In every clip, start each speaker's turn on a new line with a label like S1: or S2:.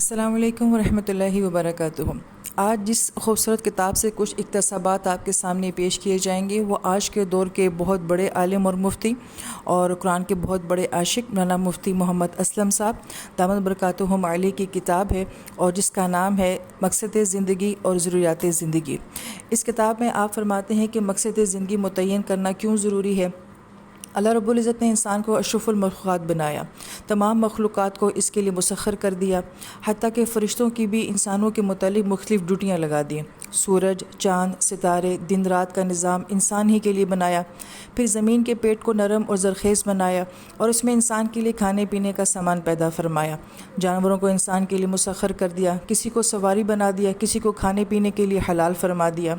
S1: السلام علیکم ورحمۃ اللہ وبرکاتہ۔ آج جس خوبصورت کتاب سے کچھ اقتباسات آپ کے سامنے پیش کیے جائیں گے وہ آج کے دور کے بہت بڑے عالم اور مفتی اور قرآن کے بہت بڑے عاشق مولانا مفتی محمد اسلم صاحب دامت برکاتہم علیہ کی کتاب ہے، اور جس کا نام ہے مقصد زندگی اور ضروریات زندگی۔ اس کتاب میں آپ فرماتے ہیں کہ مقصد زندگی متعین کرنا کیوں ضروری ہے۔ اللہ رب العزت نے انسان کو اشرف المخلوقات بنایا، تمام مخلوقات کو اس کے لیے مسخر کر دیا، حتیٰ کہ فرشتوں کی بھی انسانوں کے متعلق مختلف ڈیوٹیاں لگا دیں۔ سورج، چاند، ستارے، دن رات کا نظام انسان ہی کے لیے بنایا۔ پھر زمین کے پیٹ کو نرم اور زرخیز بنایا اور اس میں انسان کے لیے کھانے پینے کا سامان پیدا فرمایا۔ جانوروں کو انسان کے لیے مسخر کر دیا، کسی کو سواری بنا دیا، کسی کو کھانے پینے کے لیے حلال فرما دیا۔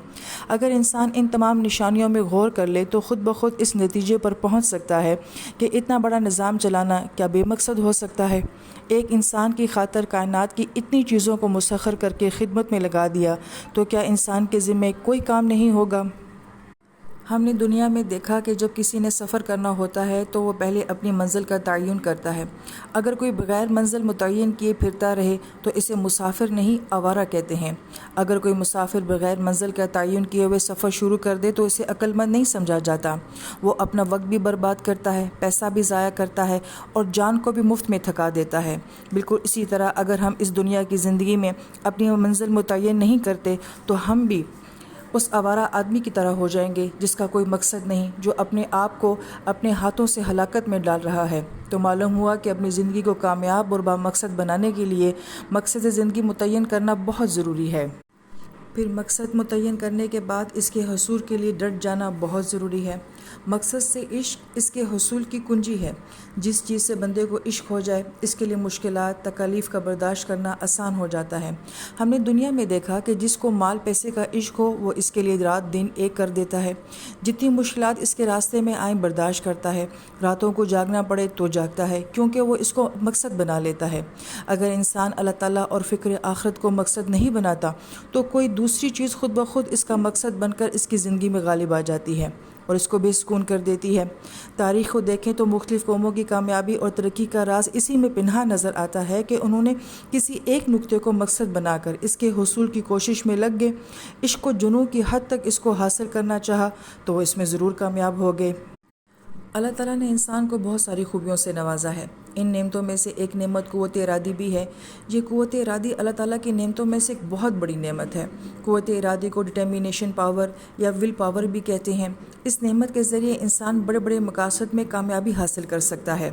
S1: اگر انسان ان تمام نشانیوں میں غور کر لے تو خود بخود اس نتیجے پر پہنچ سکتا ہے کہ اتنا بڑا نظام چلانا کیا بے مقصد ہو سکتا ہے۔ ایک انسان کی خاطر کائنات کی اتنی چیزوں کو مسخر کر کے خدمت میں لگا دیا تو کیا انسان کے ذمے کوئی کام نہیں ہوگا؟ ہم نے دنیا میں دیکھا کہ جب کسی نے سفر کرنا ہوتا ہے تو وہ پہلے اپنی منزل کا تعین کرتا ہے۔ اگر کوئی بغیر منزل متعین کیے پھرتا رہے تو اسے مسافر نہیں آوارہ کہتے ہیں۔ اگر کوئی مسافر بغیر منزل کا تعین کیے ہوئے سفر شروع کر دے تو اسے عقل مند نہیں سمجھا جاتا۔ وہ اپنا وقت بھی برباد کرتا ہے، پیسہ بھی ضائع کرتا ہے اور جان کو بھی مفت میں تھکا دیتا ہے۔ بالکل اسی طرح اگر ہم اس دنیا کی زندگی میں اپنی منزل متعین نہیں کرتے تو ہم بھی اس آوارہ آدمی کی طرح ہو جائیں گے جس کا کوئی مقصد نہیں، جو اپنے آپ کو اپنے ہاتھوں سے ہلاکت میں ڈال رہا ہے۔ تو معلوم ہوا کہ اپنی زندگی کو کامیاب اور بامقصد بنانے کے لیے مقصد زندگی متعین کرنا بہت ضروری ہے۔ پھر مقصد متعین کرنے کے بعد اس کے حصول کے لیے ڈٹ جانا بہت ضروری ہے۔ مقصد سے عشق اس کے حصول کی کنجی ہے۔ جس چیز سے بندے کو عشق ہو جائے اس کے لیے مشکلات، تکالیف کا برداشت کرنا آسان ہو جاتا ہے۔ ہم نے دنیا میں دیکھا کہ جس کو مال پیسے کا عشق ہو وہ اس کے لیے رات دن ایک کر دیتا ہے۔ جتنی مشکلات اس کے راستے میں آئیں برداشت کرتا ہے، راتوں کو جاگنا پڑے تو جاگتا ہے، کیونکہ وہ اس کو مقصد بنا لیتا ہے۔ اگر انسان اللہ تعالیٰ اور فکر آخرت کو مقصد نہیں بناتا تو کوئی دوسری چیز خود بخود اس کا مقصد بن کر اس کی زندگی میں غالب آ جاتی ہے اور اس کو بے سکون کر دیتی ہے۔ تاریخ کو دیکھیں تو مختلف قوموں کی کامیابی اور ترقی کا راز اسی میں پنہاں نظر آتا ہے کہ انہوں نے کسی ایک نقطے کو مقصد بنا کر اس کے حصول کی کوشش میں لگ گئے۔ عشق و جنوں کی حد تک اس کو حاصل کرنا چاہا تو وہ اس میں ضرور کامیاب ہو گئے۔ اللہ تعالیٰ نے انسان کو بہت ساری خوبیوں سے نوازا ہے۔ ان نعمتوں میں سے ایک نعمت قوت ارادی بھی ہے۔ یہ قوت ارادی اللہ تعالیٰ کی نعمتوں میں سے ایک بہت بڑی نعمت ہے۔ قوت ارادی کو ڈٹرمینیشن پاور یا ول پاور بھی کہتے ہیں۔ اس نعمت کے ذریعے انسان بڑے بڑے مقاصد میں کامیابی حاصل کر سکتا ہے،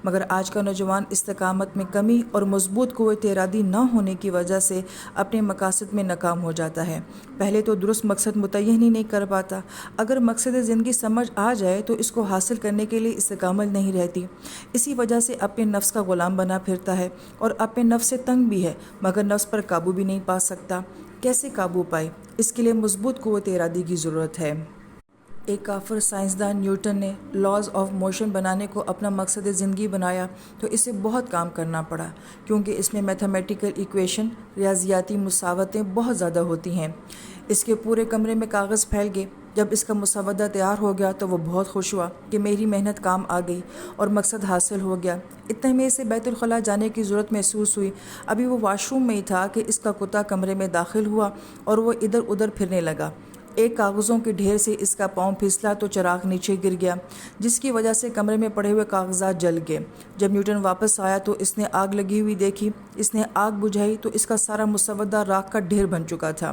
S1: مگر آج کا نوجوان استقامت میں کمی اور مضبوط قوت ارادی نہ ہونے کی وجہ سے اپنے مقاصد میں ناکام ہو جاتا ہے۔ پہلے تو درست مقصد متعین ہی نہیں کر پاتا۔ اگر مقصد زندگی سمجھ آ جائے تو اس کو حاصل کرنے کے لیے استقامت نہیں رہتی۔ اسی وجہ سے اپنے نفس کا غلام بنا پھرتا ہے اور اپنے نفس سے تنگ بھی ہے، مگر نفس پر قابو بھی نہیں پا سکتا۔ کیسے قابو پائے؟ اس کے لیے مضبوط قوت ارادی کی ضرورت ہے۔ ایک کافر سائنسدان نیوٹن نے لاز آف موشن بنانے کو اپنا مقصد زندگی بنایا تو اسے بہت کام کرنا پڑا، کیونکہ اس میں میتھمیٹیکل ایکویشن، ریاضیاتی مساوتیں بہت زیادہ ہوتی ہیں۔ اس کے پورے کمرے میں کاغذ پھیل گئے۔ جب اس کا مسودہ تیار ہو گیا تو وہ بہت خوش ہوا کہ میری محنت کام آ گئی اور مقصد حاصل ہو گیا۔ اتنے میں اسے بیت الخلاء جانے کی ضرورت محسوس ہوئی۔ ابھی وہ واش روم میں ہی تھا کہ اس کا کتا کمرے میں داخل ہوا اور وہ ادھر ادھر پھرنے لگا۔ ایک کاغذوں کے ڈھیر سے اس کا پاؤں پھسلا تو چراغ نیچے گر گیا، جس کی وجہ سے کمرے میں پڑے ہوئے کاغذات جل گئے۔ جب نیوٹن واپس آیا تو اس نے آگ لگی ہوئی دیکھی۔ اس نے آگ بجھائی تو اس کا سارا مسودہ راکھ کا ڈھیر بن چکا تھا۔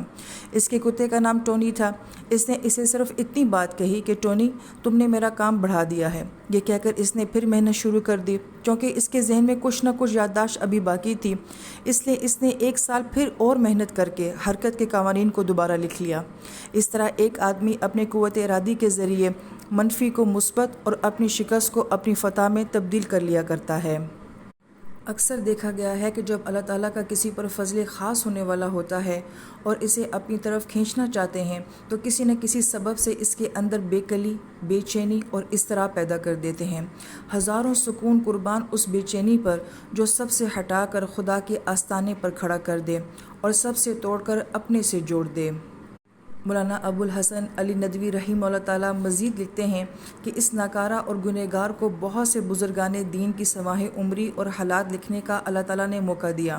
S1: اس کے کتے کا نام ٹونی تھا۔ اس نے اسے صرف اتنی بات کہی کہ ٹونی، تم نے میرا کام بڑھا دیا ہے۔ یہ کہہ کر اس نے پھر محنت شروع کر دی، کیونکہ اس کے ذہن میں کچھ نہ کچھ یادداشت ابھی باقی تھی، اس لیے اس نے ایک سال پھر اور محنت کر کے حرکت کے قوانین کو دوبارہ لکھ لیا۔ اس طرح ایک آدمی اپنے قوت ارادی کے ذریعے منفی کو مثبت اور اپنی شکست کو اپنی فتح میں تبدیل کر لیا کرتا ہے۔ اکثر دیکھا گیا ہے کہ جب اللہ تعالیٰ کا کسی پر فضل خاص ہونے والا ہوتا ہے اور اسے اپنی طرف کھینچنا چاہتے ہیں تو کسی نہ کسی سبب سے اس کے اندر بے قلی، بے چینی اور اضطراب پیدا کر دیتے ہیں۔ ہزاروں سکون قربان اس بے چینی پر جو سب سے ہٹا کر خدا کے آستانے پر کھڑا کر دے اور سب سے توڑ کر اپنے سے جوڑ دے۔ مولانا ابو الحسن علی ندوی رحمہ اللہ تعالیٰ مزید لکھتے ہیں کہ اس ناکارہ اور گنہگار کو بہت سے بزرگان دین کی سواہ عمری اور حالات لکھنے کا اللہ تعالیٰ نے موقع دیا۔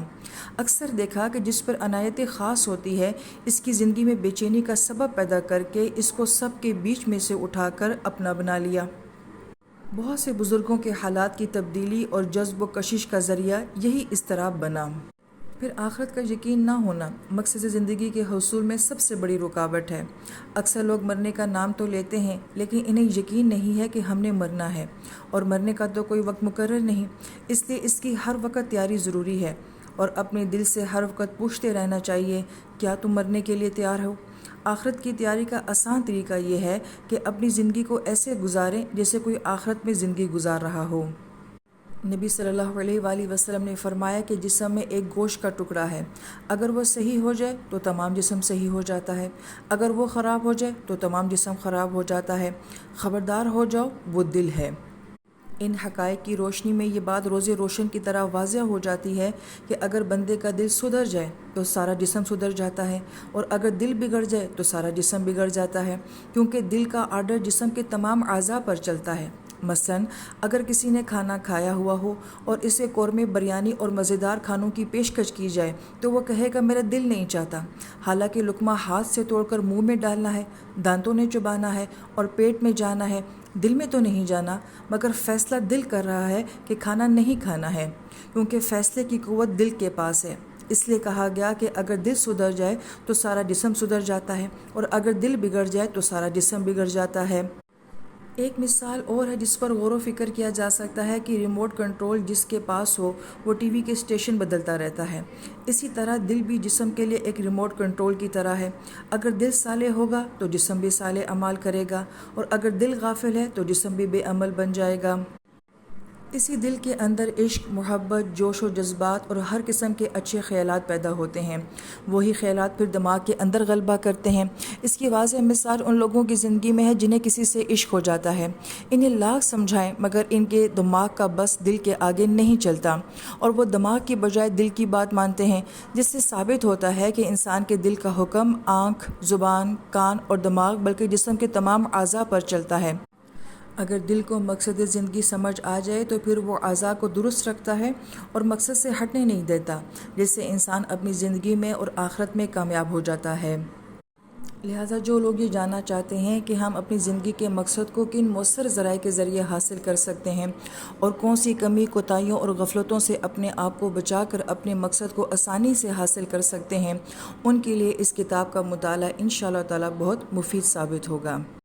S1: اکثر دیکھا کہ جس پر عنایت خاص ہوتی ہے، اس کی زندگی میں بے چینی کا سبب پیدا کر کے اس کو سب کے بیچ میں سے اٹھا کر اپنا بنا لیا۔ بہت سے بزرگوں کے حالات کی تبدیلی اور جذب و کشش کا ذریعہ یہی اضطراب بنا۔ پھر آخرت کا یقین نہ ہونا مقصد زندگی کے حصول میں سب سے بڑی رکاوٹ ہے۔ اکثر لوگ مرنے کا نام تو لیتے ہیں، لیکن انہیں یقین نہیں ہے کہ ہم نے مرنا ہے، اور مرنے کا تو کوئی وقت مقرر نہیں، اس لیے اس کی ہر وقت تیاری ضروری ہے، اور اپنے دل سے ہر وقت پوچھتے رہنا چاہیے، کیا تم مرنے کے لیے تیار ہو؟ آخرت کی تیاری کا آسان طریقہ یہ ہے کہ اپنی زندگی کو ایسے گزاریں جیسے کوئی آخرت میں زندگی گزار رہا ہو۔ نبی صلی اللہ علیہ وآلہ وسلم نے فرمایا کہ جسم میں ایک گوشت کا ٹکڑا ہے، اگر وہ صحیح ہو جائے تو تمام جسم صحیح ہو جاتا ہے، اگر وہ خراب ہو جائے تو تمام جسم خراب ہو جاتا ہے۔ خبردار ہو جاؤ، وہ دل ہے۔ ان حقائق کی روشنی میں یہ بات روز روشن کی طرح واضح ہو جاتی ہے کہ اگر بندے کا دل سدھر جائے تو سارا جسم سدھر جاتا ہے، اور اگر دل بگڑ جائے تو سارا جسم بگڑ جاتا ہے، کیونکہ دل کا آرڈر جسم کے تمام اعضاء پر چلتا ہے۔ مثلاً اگر کسی نے کھانا کھایا ہوا ہو اور اسے قورمے، بریانی اور مزیدار کھانوں کی پیشکش کی جائے تو وہ کہے گا میرا دل نہیں چاہتا، حالانکہ لقمہ ہاتھ سے توڑ کر منہ میں ڈالنا ہے، دانتوں نے چبانا ہے اور پیٹ میں جانا ہے، دل میں تو نہیں جانا، مگر فیصلہ دل کر رہا ہے کہ کھانا نہیں کھانا ہے، کیونکہ فیصلے کی قوت دل کے پاس ہے۔ اس لیے کہا گیا کہ اگر دل سدھر جائے تو سارا جسم سدھر جاتا ہے، اور اگر دل بگڑ جائے تو سارا جسم بگڑ جاتا ہے۔ ایک مثال اور ہے جس پر غور و فکر کیا جا سکتا ہے کہ ریموٹ کنٹرول جس کے پاس ہو وہ ٹی وی کے اسٹیشن بدلتا رہتا ہے، اسی طرح دل بھی جسم کے لیے ایک ریموٹ کنٹرول کی طرح ہے۔ اگر دل صالح ہوگا تو جسم بھی صالح اعمال کرے گا، اور اگر دل غافل ہے تو جسم بھی بے عمل بن جائے گا۔ اسی دل کے اندر عشق، محبت، جوش و جذبات اور ہر قسم کے اچھے خیالات پیدا ہوتے ہیں، وہی خیالات پھر دماغ کے اندر غلبہ کرتے ہیں۔ اس کی واضح مثال ان لوگوں کی زندگی میں ہے جنہیں کسی سے عشق ہو جاتا ہے، انہیں لاکھ سمجھائیں مگر ان کے دماغ کا بس دل کے آگے نہیں چلتا، اور وہ دماغ کی بجائے دل کی بات مانتے ہیں، جس سے ثابت ہوتا ہے کہ انسان کے دل کا حکم آنکھ، زبان، کان اور دماغ بلکہ جسم کے تمام اعضاء پر چلتا ہے۔ اگر دل کو مقصد زندگی سمجھ آ جائے تو پھر وہ اعضاء کو درست رکھتا ہے اور مقصد سے ہٹنے نہیں دیتا، جس سے انسان اپنی زندگی میں اور آخرت میں کامیاب ہو جاتا ہے۔ لہٰذا جو لوگ یہ جاننا چاہتے ہیں کہ ہم اپنی زندگی کے مقصد کو کن مؤثر ذرائع کے ذریعے حاصل کر سکتے ہیں، اور کون سی کمی، کوتاہیوں اور غفلتوں سے اپنے آپ کو بچا کر اپنے مقصد کو آسانی سے حاصل کر سکتے ہیں، ان کے لیے اس کتاب کا مطالعہ انشاءاللہ تعالی بہت مفید ثابت ہوگا۔